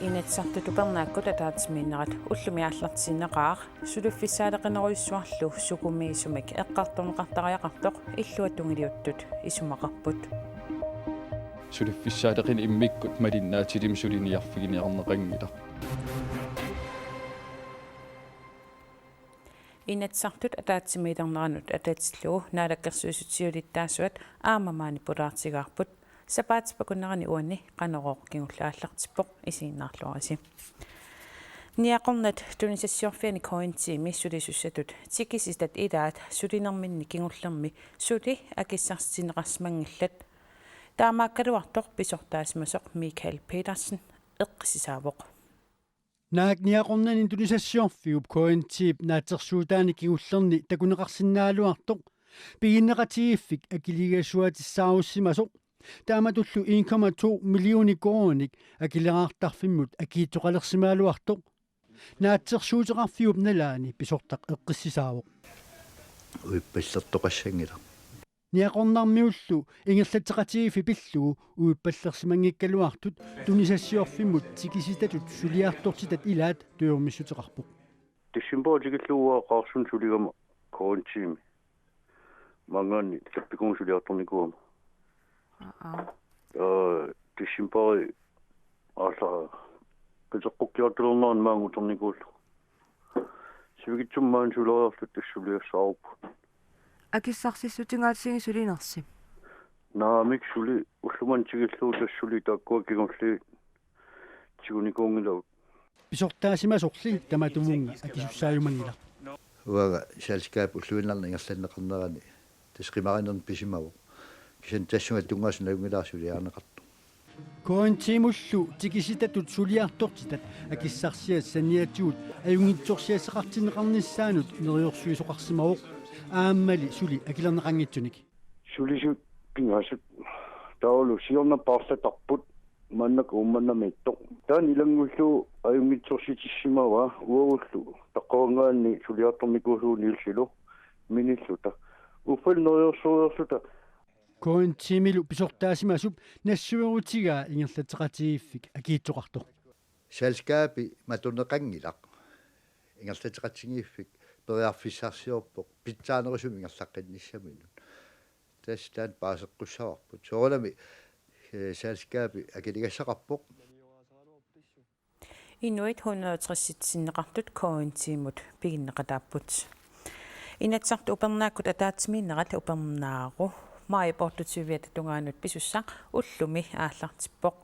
Inatsartu tupernaakku tataatiminnerat ullumiaallartisinneqaaq suluffissaaleqineriussuarlu sukumiisumik eqqartorneqartariaqartoq illuatungiliuttut isumaqarput suluffissaaleqin immikkut malinnaatilim suliniarfiginiarneqangila Inatsartut ataatimiilerneranut atatsillugu naalakkersuusutiulittaasuat aamamaani pulaartigaarput sapaatippakunnerani uanni qanorooq kingullaallartippoq isiinnaarluarisi niaqornat tunisassuarfiani kointiimi sulisussatut tikisitat ilaat sulinerminni kingullermi suli akissarsineqarsmangillat taamaakkaluartoq pisortaasimasoq Mikael Petersen eqqisisaavoq naak niaqornani tunisassuarfigup kointiip naatsersuutaani kingullerni takuneqarsinnaaluartoq piginneqatigiffik akiligasuatissaarussimasoq taamatullu 1,2 millioni koronik akileqaartarfimmut akiittoqalersimaaluartoq naatsersuuteqarfiup nalaani pisortaq eqqissisaawoq uippallertoqassangila niaqornarmiullu ingerlateqatigiffi pillugu uippallersimangikkaluartut tunisassuarfimmut tikisitatut suliartortitat ilaat tuyormissuteqarpoq тиссимпоотигиллууа qaarsun suligama koontiimi mangaanni tappikuun suliartornikuuma тиссимпори ааса писеққуккиартулернеран маангутерникууллу сивигитсуммаан сулериарлут тассулиассааруппу акиссарсиссутингаатсиги сулинерси наамик сули уллумантигиллуу тассули тааккуа кигорли тигуникуунгилау писортаасимасорли таматумунга акисуссааюмангила уага шалскаап уллуиннарна ингерланнеқарнерани тасқимаринерн писимаву кисан тассунга тунгааснагунгилаарсулиаарнеқарту коинтимуллу тикиситатут сулиартортитат акиссарсиат саниатсуут аюнгитсорсиассақартинеқарниссаанут нериорсуисоқарсимавоқ ааммали сули акилернеқангитсуник сулисут пингасут таулу сиорнаппаарлатарпут маннак умманнамиттоқ таан илангуллу аюнгитсорситиссимава уагуллу таққоангаанни сулиарторникуусууни иллилу миниллута уффал нериорсуиерлута коинтимилу писортаасимасуп нассуерутигаа ингерлатеқатигиффик акиитсоқартоқ шалскаапи матунеқангилақ ингерлатеқатсигиффик периарфиссарсиорпоқ питсаанерусум ингерлаққинниссаминут тастаан паасеққуссаварпут соорами шалскаапи акилигассақарпоқ Inuit 160-sinneqartut kointiimut piginneqataapпут inatsartu upernaakut ataatimiinnerat upernaaru maayiportutsiviat tungaanut pisussaq ullumi aallartippoq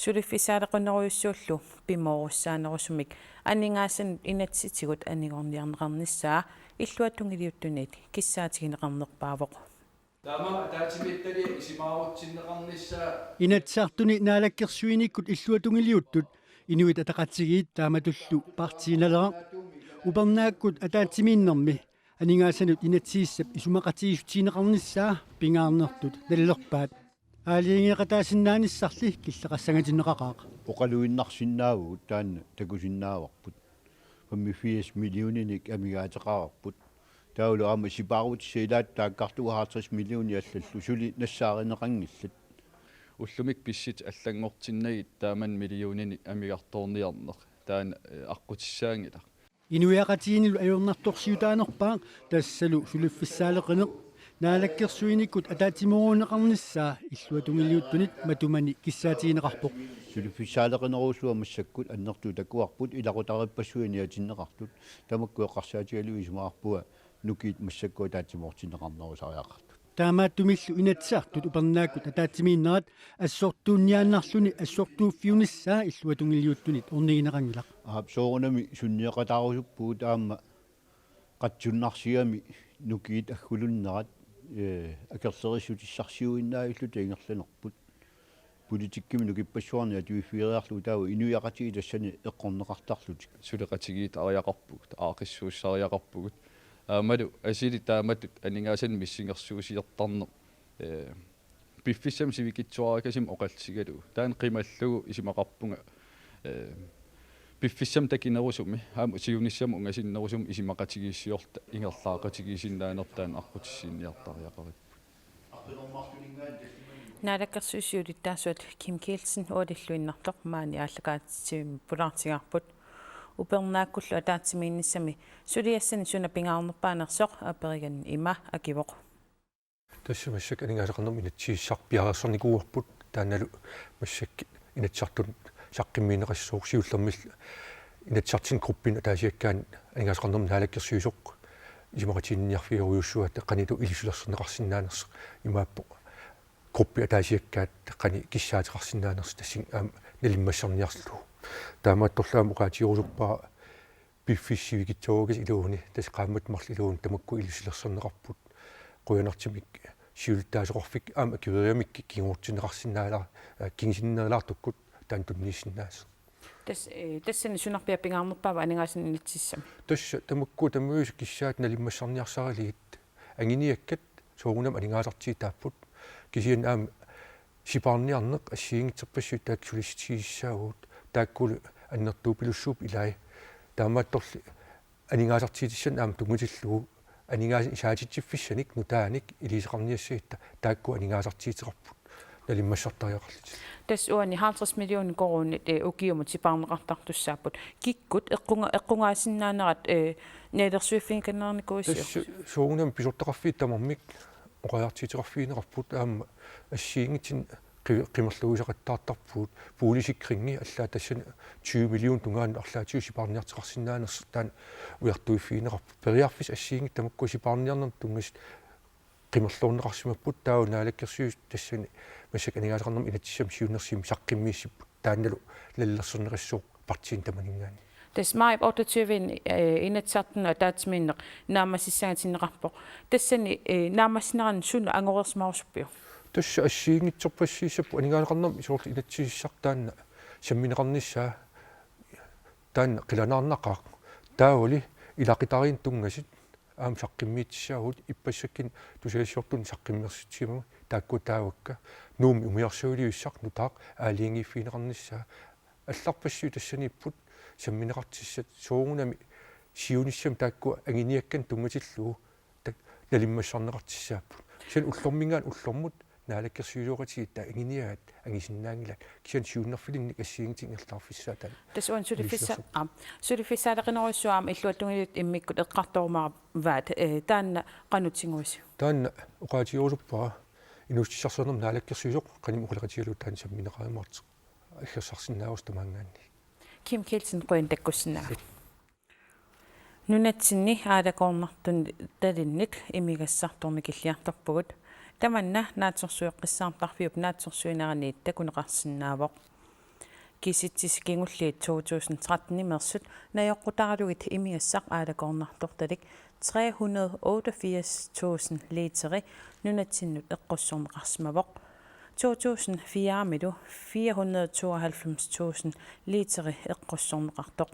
suliffissaalequneriussuullu pimoorussaanerusumik aningaasan inatsitigut aningorniarneqarnissaa illuatungiliuttunit kissaatigineqarnerpaavoq таама таатимиттали исимаарутсиннеқарнissaa inatsartuni naalakkersuinikkut illuatungiliuttut inuit ataqatsigiit taamatullu partiinalera upernaakut ataatimiinnermi анingaasanut inatsiissap isumaqatigisutiineqarnissaa pingaarnertut nallerpaat аалиингеқатаасиннаанissarli киллеқассангатиннеқақаақ оқалуиннарсиннааву таанна такусиннааварпут 85 миллиониник амигаатеқарпут таулу аама сипаарутсиилаат тааккартугаартрис миллиони аллаллу сули нассааринеқангиллат уллумик писсит аллангортиннагит тааман миллионини амигарторниарнеқ таан аққутиссаангила инуяқатиинилу ajornartorsiutaanерпаақ тассалу сулиффиссаалеқинеқ наалаккерсуиниккут атаатимуруунеқарнissaa иллуатунгилиуттунит матумани киссаатигинеқарпоқ сулиффисаалеқинеруусуа массаккут аннерту такуарпут илақутариппассуиниатиннеқартут тамаккуэққарсаатигалу исумаарпуа нукиит массаккуа таатимоортиннеқарнерусариақартут таамааттумиллу инатсаартут упернааккут атаатимииннерат ассортуунниааннарлуни ассортууффиунissaa иллуатунгилиуттунит орнигинеқангилақ соорунами сунниақатаарусуппуу таама қатсуннарсиами нукиит аггулуннерат акерлерисутиссарсиуиннаавиллу таингерланерпут политиккими нукиппассуарни атуиффиериарлу таава инуяқатиги тассани эққорнеқартарлутик сулеқатигиит ариақарпугут аақиссууссариақарпугут аамалу асили тааматут анингаасан миссингерсуусиертарнер пиффиссам сивикитсуаракасим оқалсигалу таан қималлугу исимақарпунга пиффиссам такинерусуми аама сиунissam унгасиннерусум исимақатигииссиорта ингерлаақатигиисиннаанертаан аққутиссиинниартариақариппут наалаккерсуусиулиттаасуат Kim Kielsen уалиллуиннартоқ маани ааллакаатсим пулаартигарпут упернааккуллу атаатсимиинниссами сулиассани суна пингаарнерпаанерсоқ апериган има акивоқ tässä massак анингаасақарнерми инатсииссар пиарерсарникууарпут тааналу массак инатсартут саққиммиинеқассуур сиуллермил инатсартин группин таасиаккаан анингаасақарнерми наалаккерсуисоқ исимақатиинниарфиориуссуат қаниту илисулерсинеқарсинаанерс имааппо группи атаасиаккаат қани киссаатеқарсинаанерс тассин аама налиммассарниарлу таамаатторлаама оқаатиорусуппаа пиффиссивигитсоогис илууни тас qaammat марлилуун тамакку илисулерсернеқарпут quyanartimik siultaasuqorfik aama kiveeriamikki kingurtineqarsinnaala kingsиннеерлаартуккут таантуннииссиннаас тассани сунарпиа пингаарнерпаава анингаасин инитсиссами тасса тамакку тамуис киссаат налиммассарниарсарилигит ангиниаккат суугунам анингаасартии тааппут кисиан аама сипаарниарнеқ ассиингитсерпассуи тааксулистииссаагуут тааккулу аннертуупилуссууп илай таамаатторли анингаасартиитиссан аама тунгутиллугу анингаас исаатитсиффиссаник нутааник илисеқарниассуитта таакку анингаасартиитеқарпут налиммассартариақарлит тас уани 50 миллион коронит укиумут сипаарнеқартартуссааппут киккут эққунгаасиннаанерат неалерсуиффинканнаарникуиссиу суугунам писортақарфиит тамармик оқаяртиитеқарфиинеқарпут аама ассиингитин qimmerluusaqattaartarpuut puulisikringi allaa tassan 20 million tungaan арлаатиу сипаарниартеқарсинаанерс таан уяртуиффиинеқарпу периарфис ассиингит тамакку сипаарниарнер тунгас qimmerluunneqarsimapпут таау наалаккерсуус тассани массак анигаасақарнерми инатсиссам сиуннерсим саққиммииссиппут таанналу лаллерсернеқассуу партиин таманингаани тас маип 28 инатсартна атаатсимииннеқ наамассисаагатиннеқарпо тассани наамассинеран суна ангорерсмаарусуппиу тасса ассиингитсерпассиисаппу анигаасақарнерми суурти инатсииссартаанна самминеқарниссаа таанна қиланаарнақаа тааули илақитариин тунгасит аам саққиммиитсаагут иппассаккин тусаиссуортун саққиммерситсимама таакку таавакка нууми умиарсуулиуссақ нутаақ аалиингиффиинеқарниссаа алларпассуу тассаниппут самминеқартиссат суугунами сиуниссам таакку ангиниаккан тунгатиллуу так налиммассарнеқартиссааппут сен уллормингаан уллормут наалаккерсуилуоқатигитта ангиниаат ангисиннаангилат кисан сиуннерфилинник ассиингитингерлаарфиссаа таа тас уан сулиффисаариқинеруссуаама иллуаттунгилит иммиккут эққартоормаа ваат таанна қанутсингуису таанна оқаатиорусуппаа инуссисарсернер наалаккерсуилоқ қаним уқалеқатигалу таан самминеқаамаартеқ аггерсарсиннаавус тамаангаанни Kim Kielsen qoin takkussinaa нунатсинни аалакоорнартун талинник имигассарторникиллиарторпугут таманна наатсорсуэққиссаартарфиуп наатсорсуинераниит такунеқарсинаавоқ киситсис кингуллиит 2013 мерсут наёққутаралугит имигассақ аалакоорнарторталик 388.000 литери нунатсиннут эққуссорнеқарсимавоқ 2004 милу 492.000 литери эққуссорнеқартоқ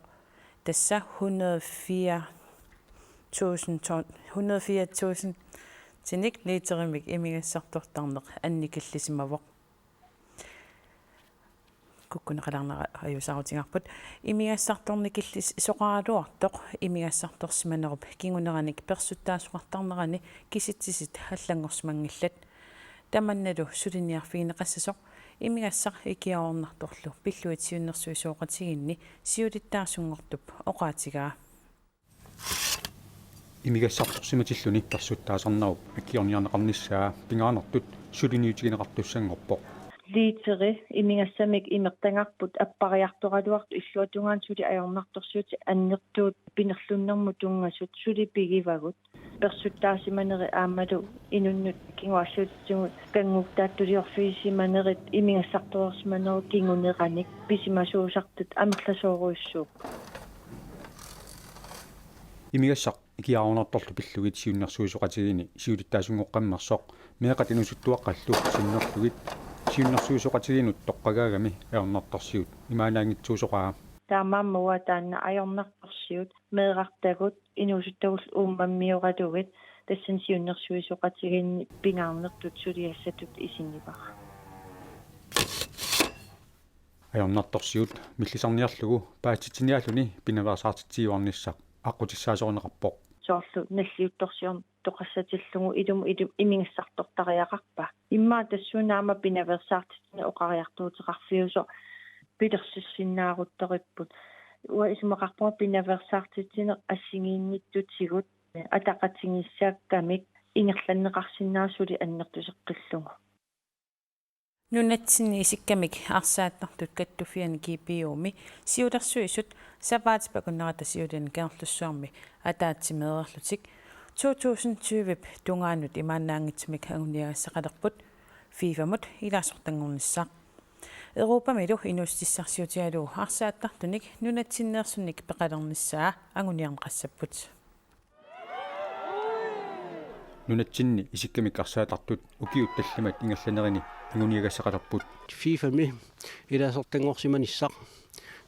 тасса 104.000 тиник литеримик имигассартортарнеқ анникиллисимавоқ куккунеқаларнера аюсарутигарпут имигассарторникиллис соқаралуартоқ имигассарторсиманеруп кингунераник персуттаасуқартарнерани киситсисит аллангорсмангиллат таманналу сулиниарфигинеқассасоқ имигассар икиаорнарторлу пиллуит сиуннерсуисооқатигинни сиулиттаарсунгортуп оқаатигаа имигассарторсиматиллуни персуттаасарнару аккиорниарнеқарниссаа пингаанертут сулиниутигинеқартуссангорпоқ литери имигассамик имертангарпут аппариарторалуарту иллуатунгаан сули аёрнарторсуути аннертуут пинерлуннэрму тунгасут сули пигивагут персуттаасиманери аамалу инуннут кингуассуутсугут кангуктааттулиорфиисиманерит имигассарторерсиманеру кингунераник писимасуусартут амерласооруиссуу имигассақ икиаарунарторлу пиллугит сиуннэрсуисоқатигини сиулиттаасунгоққаммерсоқ меэқат инусуттуаққаллу синнерлугит сиуннэрсуисоқатигинут тоққагаагами аернарторсиут имаанаангитсуусоқаа таамааммуа таанна аёрнарторсиут меэрартагут инусуттагул ууммаммиоралугит тассан сиуннэрсуисоқатигинни пингаарнертут сулиассатут исиннипара аернарторсиут миллисарниарлугу паатитсиниаллуни пинаваасаартитсиуарниссақ аққутиссаасорнеқарпоқ соорлу наллиутторсиорн тоқассатиллугу илум имигассартортариақарпа имма тассунаама пинаверсаартитна оқариартуутеқарфиусо пилерсиссиннаарутториппут уа исмақарпуа пинаверсаартитсинеқ ассигиинниттутсигут атақатингиссааккамик ингерланнеқарсинаасули аннертусеққиллугу нунатсинни исиккамик арсааттартут каттуфиани кипиуми сиулерсуисут саваатипакуннерата сиулиан кеэрлуссуарми атаатсимеерлутик 2020 тунгаанут имаанаангитсимик агуниагассақалерпут фифамут илаасортангорнissaaq Европамилу инустиссарсиутиалу арсааттартуник нунатсиннеерсуник пеқалернissaа агуниарнеқассаппут нунатсинни исиккамик арсаатартут укиутталламат ингерланерини агуниагассақалерпут фифами илаасортангорсиманиссақ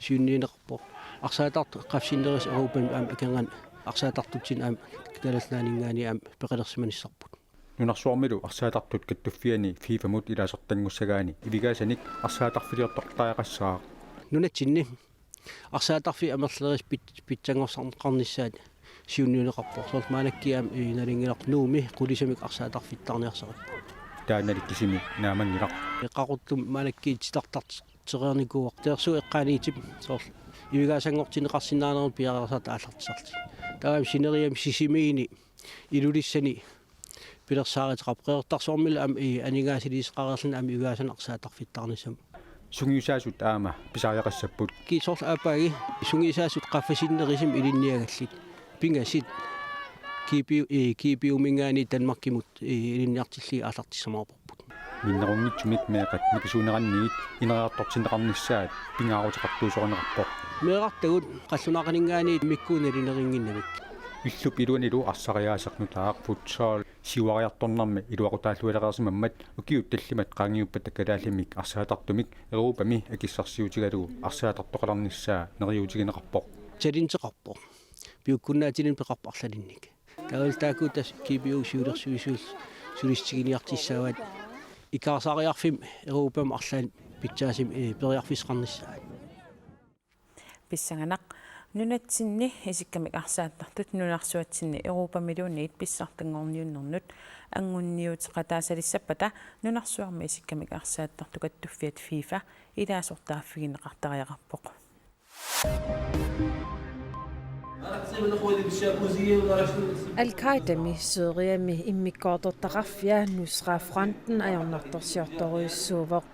сиунниинеқарпо арсаатарту қафсиннерис Европан аам аканган арсаатартутсин аам калаллаанингаани аам пеқалерсиманиссарпут нунарсуармилу арсаатартут каттуффиани фифамут илаасортангуссагаани ивигаасаник арсаатарфилиортортаақассаа нунатсинни арсаатарфи амерлерис питсангорсарнеқарнissaат сиунниинеқарпо сормаанаккиаам иналингиларнууми қулисамик арсаатарфиттарниарсақат тааналиккисими наамангилақ эққаруттум маанаккиит тартартерерникууар теерсу эққаниитип соор ивигаасангортинеқарсинаанерут пиарерсаат ааллартисарти таам синериам сисимиини илулиссани пилерсааritеқарпреертарсуармил ам анигаасилисеқарерлан ам ивигаасан арсаатарфиттарнисам сунгиусаасут аама писариақассаппут кисоор аапааги сунгиусаасут қаффасиннерисим илинниагаллит пингасит кипиумингаани танмаркимут илинниартилли ааллартиссамаарпут миннерунгитсумик меэқат микисуунеранниит инериартортинеқарнissaат пингаарутеқартуусорнеқарпоқ меэқартагут қаллунақанингаани миккуунелинерингиннамик иллуп илуанилу арсариаасақнутаақ футсаал сиуариарторнарми илуақутааллуалеқарсимаммат укиутталлимат qaangiuppat такалаалимик арсаатартумик Европами акиссарсиутигалугу арсаатартоқаларнissaа нериутигинеқарпоқ талинтеқарпоқ пиуккуннаатилин пеқарпарлалинник таалтаакутас кипиу сиулерсуисуус сулистигиниартиссаават икаасаариарфим Европам арлаан питсаасим периарфисқарнissaа писсаганақ нунатсинни исиккамик арсааттартут нунарсуатсинни Европамилуунниит писсартангорниуннэрнут ангунниутеқатаасалиссаппата нунарсуарми исиккамик арсааттарту каттуффиат фифа илаасортааффигинеқартариақарпоқ Al-Qaida-mi Syrien-mi immikkoortortaqarfia Nusra-fronten ajornartorsiortoruissuuvoq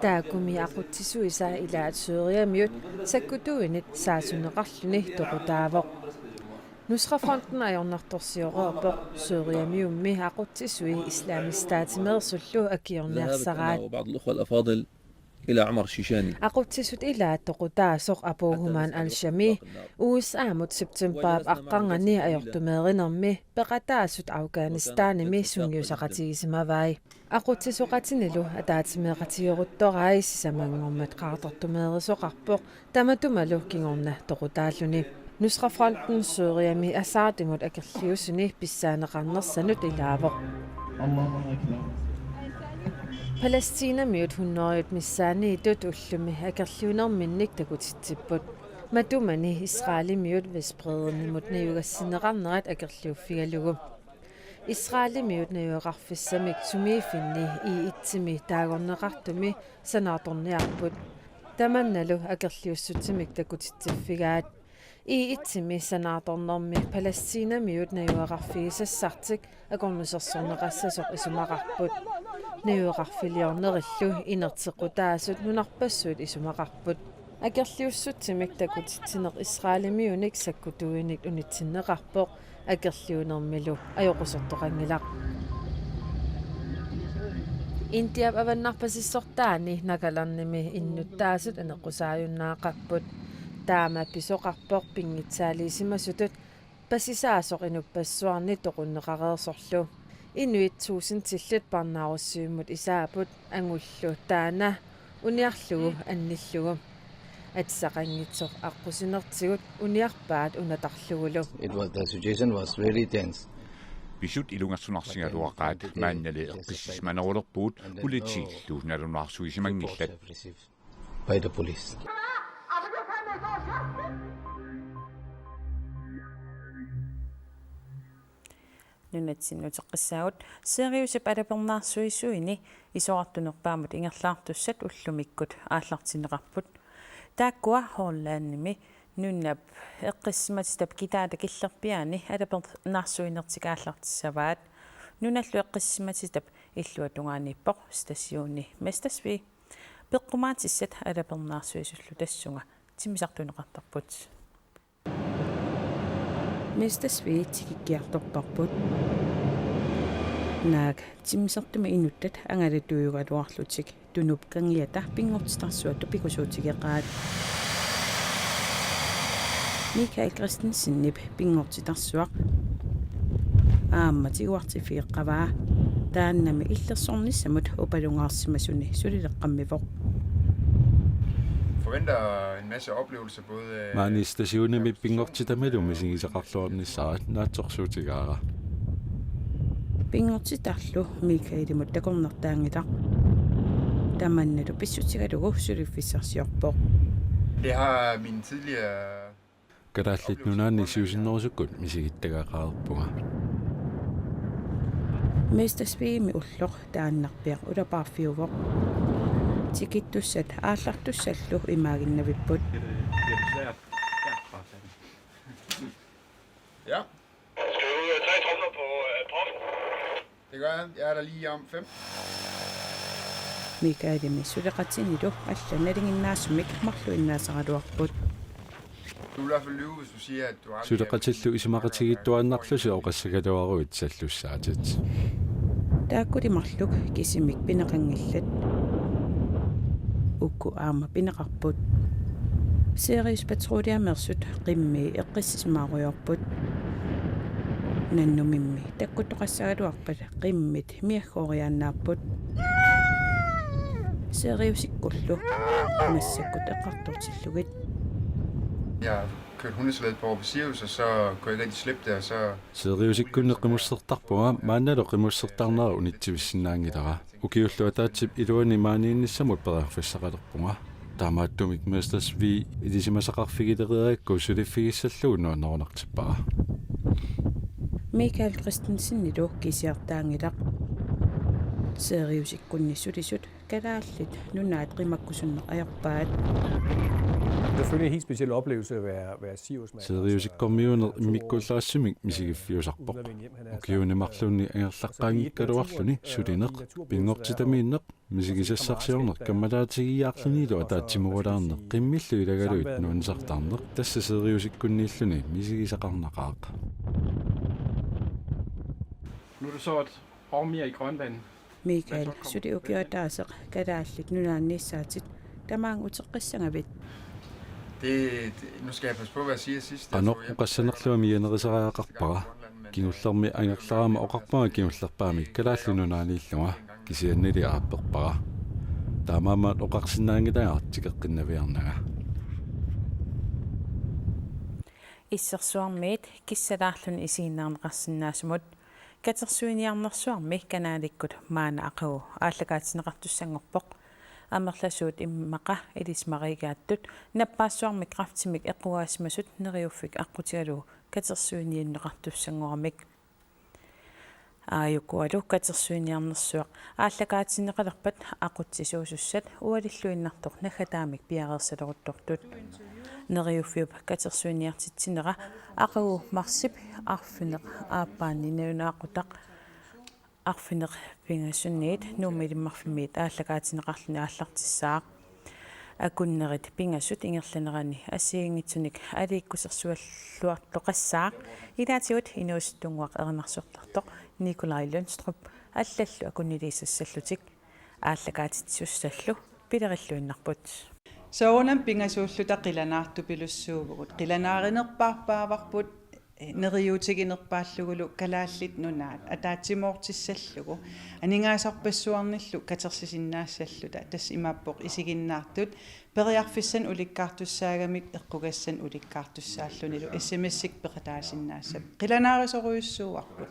taakumi aqutsisuisa ilaat Syrien-miut sakkutuinit saasuneqarluni toqutaavoq Nusra-fronten ajornartorsiororpoq Syrien-miummi aqutsisui islamistaatimeersullu akiorniarsaraat إلى عمر شيشاني aqutsisut ilaa toqutaasoq apuuhumaan al-shami USA-mut september aqqangani ajortumeerinermi peqataasut Afganistanimi sungiusaqatigisimavai aqutsisoqatinilu ataatimeeqatioruttorai sisamangormat qaartortumeerisoqarpoq tamatumalu kingorna toqutaalluni Nusra-fronten Syrien-mi asaatimut akerliusuni pissaaneqarnersanut ilaavoq Palæstina-miut 100 missaaniitut ullumi akerliunerminnik takutitsipput matumani Israeli-miut Vestbredden-nimut nayugassinneqarnerat akerliuffigalugu Israeli-miut nayuaqarfissamik sumiifinni iitsimi taagorneqartumi sanaatorniarput tamannalu akerliussutsimik takutitsiffigaat iitsimi sanaatornermi Palæstina-miut nayuaqarfigisassartik akornusersorneqassasoq isumaqarput nayuaqarfiliornerillu inertequtaasut nunarpassuut isumaqarput akerliussutsimik takutitsineq Israeli-miunik sakkutuinik unitsinneqarpoq akerliunermilu ajoqusortoqangilaq Intiap avannarpasissortaani nakalarnimi innuttaasut anequsaajunnaaqapput taama pisoqarpoq pingitsaaliisimasutut pasisaasoq inuppassuarni toqunneqareersorlu Inuit 1000 tillit parnaarussiummut isaaput angullu taana uniarlugu annillugu atsaqangitsoq aqqusinertigut uniarpaat unatarlugulu The situation was very tense. Bisut ilungassunarsigaluaqaat maannali eqqissismanerulerpuut politiillu nalunarsuisimangillat By the police. нунатсиннутеққиссаагут сериусип алапернаарсуисуини исоартунерпаамут ингерлаартуссат уллумиккут ааллартинеқарпут тааккуа хорлаанними нуннап эққиссиматитап китаата киллерпиаани алапернаарсуинертикааллартиссаваат нуналлу эққиссиматитап иллуа тунгааниппоқ стасиуни мастасви пеққумаатиссат алапернаарсуисуллу тассунга тимисартунеқартарпут мастасви тикиккиарторпарпут наак тимисартума инуттат ангалатуйугалуарлутик тунуп кангиата пингортитарсуатту пикусуутигеқаат Mikael Christensen pingortitarsuaq тигуартифиэққаваа тааннами иллерсорнissamut упалунгаарсимасуни сулилеққаммивоқ Forventer en masse oplevelser både Maani stasiunimi pingortitamalum misigisaqarluarnissarat naatsorsuutigaara pingortitarlu Mikaelimut takornertaangitaq tamannalu pissutigalugu suliffiссарсиорпоқ Det har min tidligere Kadallit nunaanni siusinnorusukkut misigittagaaqaarpunga Mestasviimi ulloq taannarpiaq ulapaarfiuvoq tikittussat aallartussallu imaaginnavipput Ja. Skal du 3 tromler på posten? Det gør jeg. Jeg er der lige om 5. Mikaelimi suleqatinilu алланалингиннаасумик марлуиннаасагалуарпут Du vil i hvert fald lyve, hvis du siger, at du har... Suleqatillu isimaqatigittuannarlusi oqassagaluaruit sallussaatit taakkulimarluk kisimik pineqangillat ukku aama pineqarput Serius patruliamersut qimmi eqqissismaaruyorput nannumimmi takkuttoqassagaluarpat qimmit miaggooriaannaarput Seriusikkullu massakkut eqqartortillugit Jeg har kørt hundeslæde på Sirius, og så kunne jeg ikke rigtig slippe det, og så... Seriusikkunneqqimussertarpunga maannalo qimussertarnera unittivissinnaangilera ukiulluataatip iluani maaniinnissamut periarfissaqalerpunga taamaattumik mestasvi ilisimasaqarfigileriakku suliffigissallugu nuannerunartippara Mikael Christensen kisiartaangilaq Seriusikkunnissulisut kalaallit nunaat qimakkusunneq ajorpaat Selvfølgelig en helt speciel oplevelse at være Sirius-mand. Seriusikkormiuner immikkullaassumik misigiffiusarpoq ukiunimarlunni angerlaqqaangikkaluarluni sulineq pingortitamiinneq misigisassarsiorneq kammalaatigiyaarlunilu ataatsimugulaarneq qimmillu ilagaluit nuansartaarneq tassa seriusikkunniilluni misigisaqarnaqaaq Nu er du så et år mere i Grønland. Mikael suli ukiotaaseq kalaallit nunaannissaatit tamaang uteqqissangavit Nu skal jeg passe på, hvad jeg siger sidst. Qanoqqassannarluami yanerisaraaqarpara kingullermi angerlarama oqarpanga kingullerpaami kalaallununaaniillunga kisianniliaapperpara taamaamaat oqarsinnaangilaartikeqqinnaviarnaga Issersuarmiit kissalaarlun isiinnaarneqarsinnaasumut katersuiniarnersuarmi kanaalikkut maana aqagu ааллагаатинеқартуссангорпоқ амерласуут иммақа илисмаригааттут наппаассуармик крафтимик эққуаасмасут нериуффик аққутигалу катерсуинииннеқартуссангорамик ааюкуалу катерсуиниарнерсуақ ааллагаатинеқалерпат ақутсисуусуссат уалиллуиннартоқ нагатаамик пиареерсалеруттортут нериуффиуп катерсуиниартитсинера ақагу марсип арфинеқ ааппааннинаунаақутақ арфинеқ пингасунниит нуумилиммарфимиит ааллагаатинеқарлуни ааллартиссаақ акуннерит пингасут ингерланерани ассигингитсуник алииккусерсуаллуарлоқассаақ илаатигут инуустунгуақ ернарсуарлартоқ Николай Лунструп аллаллу акуннилииссаллутик ааллагаатитсуссаллу пилериллуиннарпут соонам пингасууллута қиланаарту пилуссуугут қиланааринерпаарпааварпут нериутигинерпааллугулу калааллит нунаат атаатсимоортиссаллугу анингаасарпассуарниллу катерсисиннаассаллута тас имааппоқ исигиннаартут периарфиссан уликкаартуссаагамик эққугассан уликкаартуссааллунилу SMS-сик пеқатаасиннаассап қиланаарисоруйуссууарпут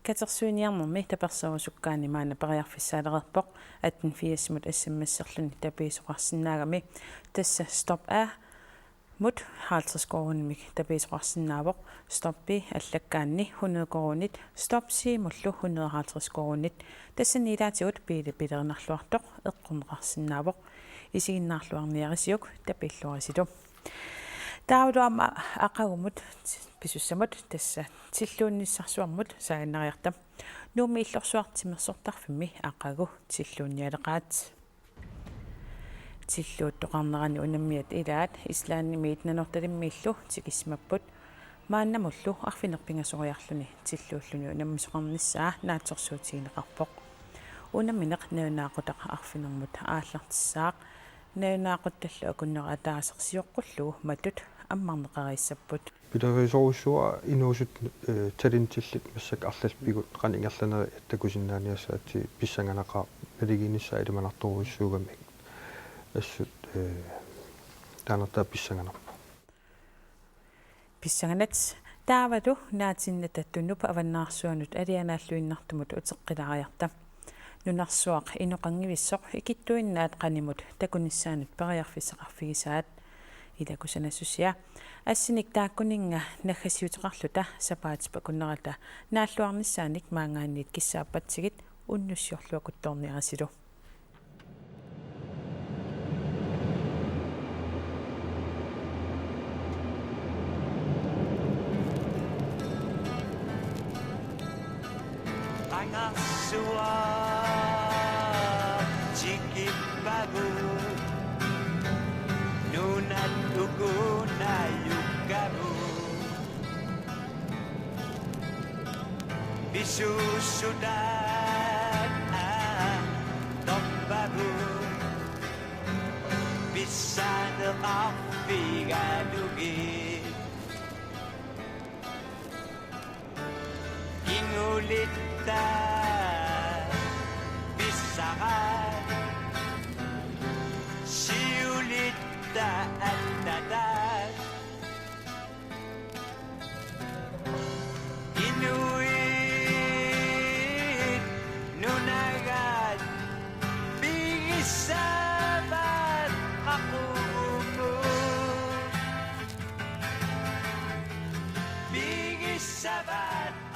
катерсуиниарнерми таперсерусуккаани маана периарфиссаалерерпоқ 1880-мут SMS-серлуни тапиисоқарсинаагами тасса стоп а mut halterskoronimik tapisqarsinnaavoq stoppi allakkaanni 100 koronit stopsi mullu 150 koronit tassanilaatigut pilernarluartoq eqqunneqarsinnaavoq isiginnaarluarniarisiuk tapilluarisilu tauluama aqagumut pisussamut tassa tilluunnissarsuarmut saaginnariarta nuumi illorsuartimersortarfimmi aqagu tilluunnialeqaat tilluuttoqarnerani unammiat ilaat islaannimiit nanortalimmiillu tikismapput maannamullu arfinerpingasoriarluni tilluulluni unammisoqarnissaa naatsorsuutigineqarpoq unammineq neunaaqutaq arfinermut aallartissaaq neunaaquttаллу акуннера атаасерсиоққуллу матут аммарнеқарissapпут пилерисоруссуа инуусут талинтиллит массак арлалпигут qaningerlaneri attакусиннааниасаати писсанганақаа налигинисса илиманарторуссуугамик ассут таанерта писсанганарпа писсанганат таавалу наатинна таттуннуп аваннаарсуанут алианааллуиннартумут утеққилариарта нунарсуақ иноқангивиссоқ икиттуиннаат qaнимут такуниссаанут периарфиссақарфигисаат илакусанассусиа ассиник тааккунинга наггасиутеқарлута сапаатипа куннерата нааллуарниссааник маангаанниит киссааппатсигит уннуссиорлуакутторниарасилу Bisusudan Tombabu Bisan Kafigalugi Inulita Bisakan Siulita Andadan Sabat aku Bigi sabat